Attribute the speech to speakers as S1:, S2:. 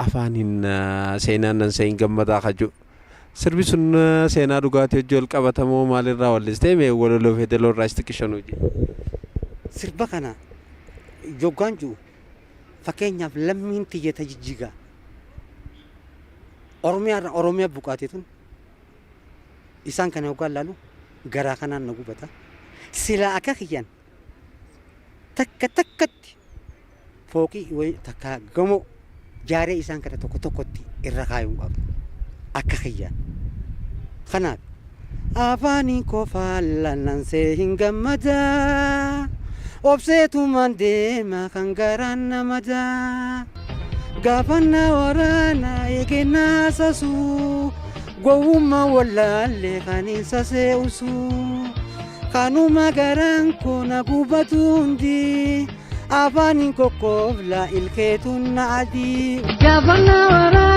S1: afaanin seenaan seen gammadaa kaju sirbi sun seenaa dhugaatii hojii ol qabatamoo maalirraa wallistee mee waloloo fedaloo irraa istiqishanuu je
S2: sirba kana joggaan jiru fakkeenyaaf lammiin tiyyata jijjigaa Oromiyaa buqaatee tun isaan kana yookaan laalu garaa kanaan na gubata sila akka kiyyan takkatti fooqii way takka gamoo jaaree isaan kana tokkotti irra kaayuun qabu akka kiyyan kanaaf afaanii kofaa lannansee hin gammadaa obseetumaan deema kan garaan namadaa gaafanna waraana eegennaa sasuu gowwummaa wallaallee kan hin saseewsuu kanuma garaan koona gubatu hundi afaanin kokkoofla ilkeetun na adii gaafanna waraana